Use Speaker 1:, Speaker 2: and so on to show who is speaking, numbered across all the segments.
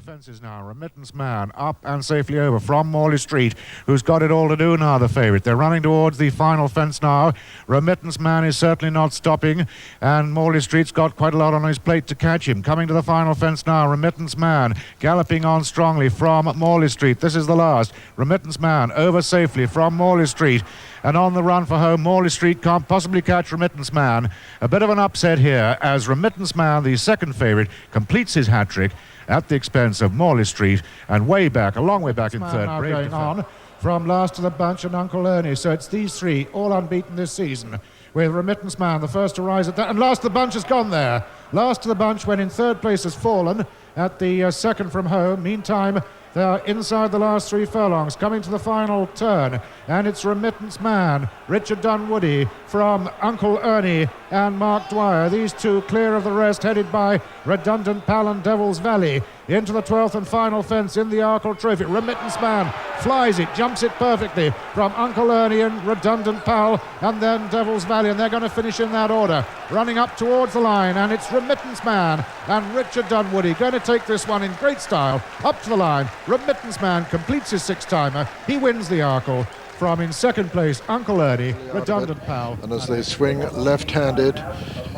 Speaker 1: fences now. Remittance Man up and safely over from Morley Street, who's got it all to do now, the favourite. They're running towards the final fence now. Remittance Man is certainly not stopping, and Morley Street's got quite a lot on his plate to catch him. Coming to the final fence now, Remittance Man galloping on strongly from Morley Street. This is the last. Remittance Man over safely from Morley Street, and on the run for home. Morley Street can't possibly catch Remittance Man. A bit of an upset here as Remittance Man, the second favourite, completes his hat-trick at the expense of Morley Street, and way back, a long way back in third. Now going on from last to the bunch and Uncle Ernie. So it's these three, all unbeaten this season, with Remittance Man the first to rise at that, and last to the bunch has gone there. Last to the bunch, when in third place, has fallen at the second from home. Meantime, they are inside the last 3 furlongs, coming to the final turn, and it's Remittance Man, Richard Dunwoody from Uncle Ernie and Mark Dwyer. These two clear of the rest, headed by Redundant Pal and Devil's Valley. Into the 12th and final fence in the Arkle Trophy. Remittance Man flies it, jumps it perfectly from Uncle Ernie and Redundant Pal, and then Devil's Valley, and they're going to finish in that order. Running up towards the line, and it's Remittance Man and Richard Dunwoody going to take this one in great style up to the line. Remittance Man completes his 6-timer. He wins the Arkle. From in second place, Uncle Ernie, Redundant Pal.
Speaker 2: And as they swing left-handed,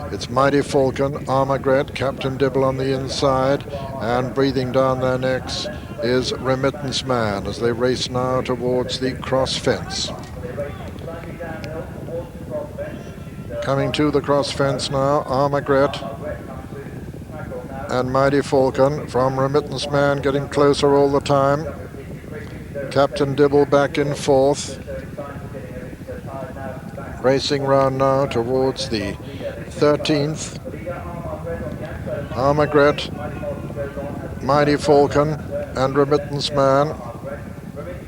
Speaker 2: it's Mighty Falcon, Armagret, Captain Dibble on the inside, and breathing down their necks is Remittance Man as they race now towards the cross fence. Coming to the cross fence now, Armagret and Mighty Falcon from Remittance Man, getting closer all the time. Captain Dibble back in fourth. Racing round now towards the 13th. Armagret, Mighty Falcon and Remittance Man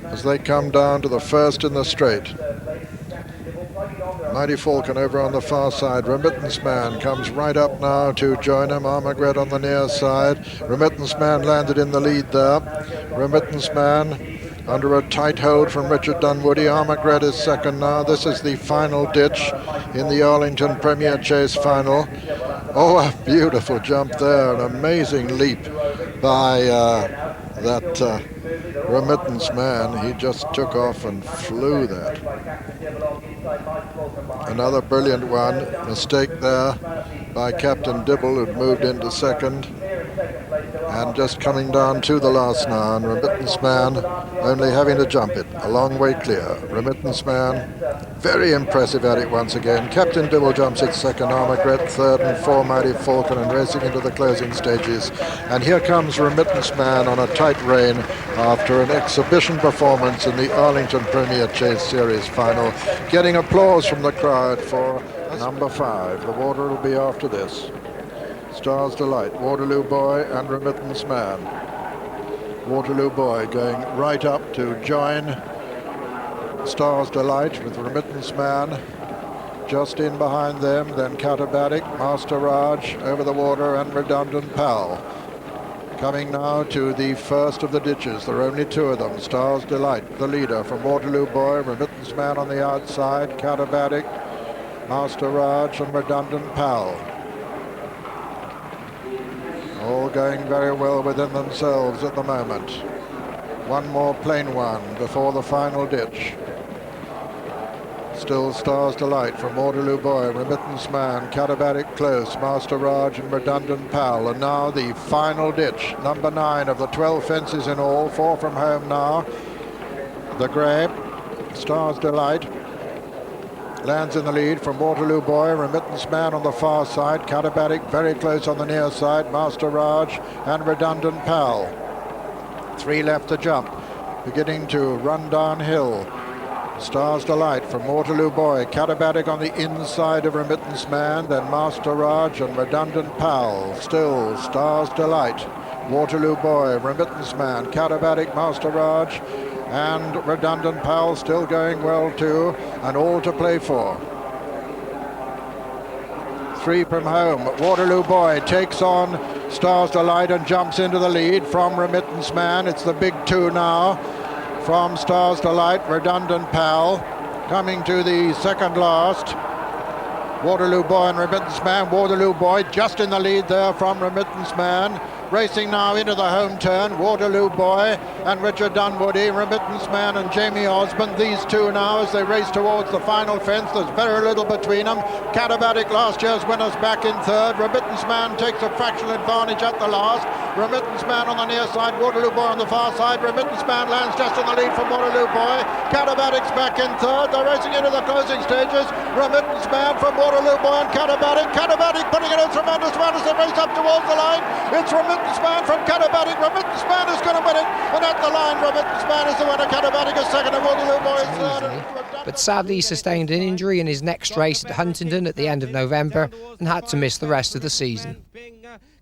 Speaker 2: as they come down to the first in the straight. Mighty Falcon over on the far side. Remittance Man comes right up now to join him. Armagret on the near side. Remittance Man landed in the lead there. Remittance Man under a tight hold from Richard Dunwoody. Armagret is second now. This is the final ditch in the Arlington Premier Chase final. Oh, a beautiful jump there. An amazing leap by that Remittance Man. He just took off and flew that. Another brilliant one. Mistake there by Captain Dibble, who'd moved into second. And just coming down to the last now, and Remittance Man only having to jump it a long way clear. Remittance Man very impressive at it once again. Captain Dibble jumps it second, Armagret third, and 4 Mighty Falcon, and racing into the closing stages. And here comes Remittance Man on a tight rein after an exhibition performance in the Arlington Premier Chase Series final, getting applause from the crowd for number 5. The water will be after this. Star's Delight, Waterloo Boy and Remittance Man. Waterloo Boy going right up to join Star's Delight with Remittance Man just in behind them, then Catabatic, Master Raj over the water, and Redundant Pal. Coming now to the first of the ditches. There are only 2 of them. Star's Delight, the leader from Waterloo Boy, Remittance Man on the outside, Catabatic, Master Raj and Redundant Pal. All going very well within themselves at the moment. One more plain one before the final ditch. Still Star's Delight from Waterloo Boy, Remittance Man, Catabatic close, Master Raj and Redundant Pal. And now the final ditch, number 9 of the 12 fences in all, 4 from home now. The grey, Star's Delight, lands in the lead from Waterloo Boy, Remittance Man on the far side, Catabatic very close on the near side, Master Raj and Redundant Pal. 3 left to jump, beginning to run downhill. Star's Delight from Waterloo Boy, Catabatic on the inside of Remittance Man, then Master Raj and Redundant Pal. Still Star's Delight, Waterloo Boy, Remittance Man, Catabatic, Master Raj and Redundant Pal still going well too, and all to play for. 3 from home. Waterloo Boy takes on Star's Delight and jumps into the lead from Remittance Man. It's the big 2 now from Star's Delight, Redundant Pal. Coming to the second last, Waterloo Boy and Remittance Man. Waterloo Boy just in the lead there from Remittance Man. Racing now into the home turn, Waterloo Boy and Richard Dunwoody, Remittance Man and Jamie Osmond. These two now as they race towards the final fence. There's very little between them. Catabatic, last year's winners, back in third. Remittance Man takes a fractional advantage at the last. Remittance Man on the near side, Waterloo Boy on the far side. Remittance Man lands just in the lead from Waterloo Boy. Catabatic's back in third. They're racing into the closing stages. Remittance Man from Waterloo Boy and Catabatic. Catabatic putting in a tremendous run as they race up towards the line. It's Remittance Man from Catabatic. Remittance Man is going to win it. And at the line, Remittance Man is the winner. Catabatic is second and Waterloo Boy is third.
Speaker 3: But sadly he sustained an injury in his next race at Huntingdon at the end of November and had to miss the rest of the season.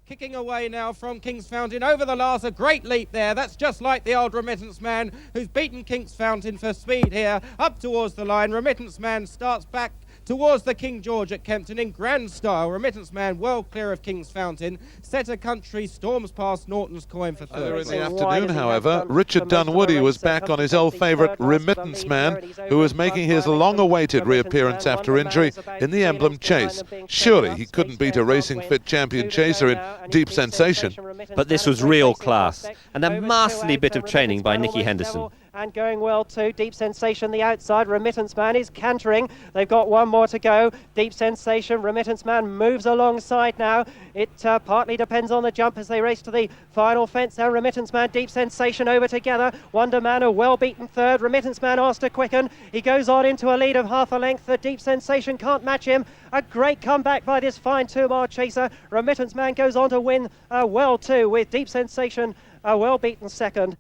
Speaker 4: Kicking away now from King's Fountain over the last, a great leap there. That's just like the old Remittance Man who's beaten King's Fountain for speed here up towards the line. Remittance Man starts back towards the King George at Kempton in grand style. Remittance Man well clear of King's Fountain. Setter Country storms past Norton's Coin for third.
Speaker 5: In the afternoon, however, Richard Dunwoody was back on his old favourite Remittance Man, who was making his long-awaited reappearance after injury in the Emblem Chase. Surely he couldn't beat a racing-fit champion chaser in Deep Sensation.
Speaker 6: But this was real class, and a masterly bit of training by Nicky Henderson.
Speaker 7: And going well too, Deep Sensation the outside, Remittance Man is cantering, they've got one more to go. Deep Sensation, Remittance Man moves alongside now. It partly depends on the jump as they race to the final fence, and Remittance Man, Deep Sensation over together. Wonder Man a well beaten third, Remittance Man asked to quicken, he goes on into a lead of half a length. The Deep Sensation can't match him. A great comeback by this fine 2-mile chaser. Remittance Man goes on to win well too, with Deep Sensation a well beaten second.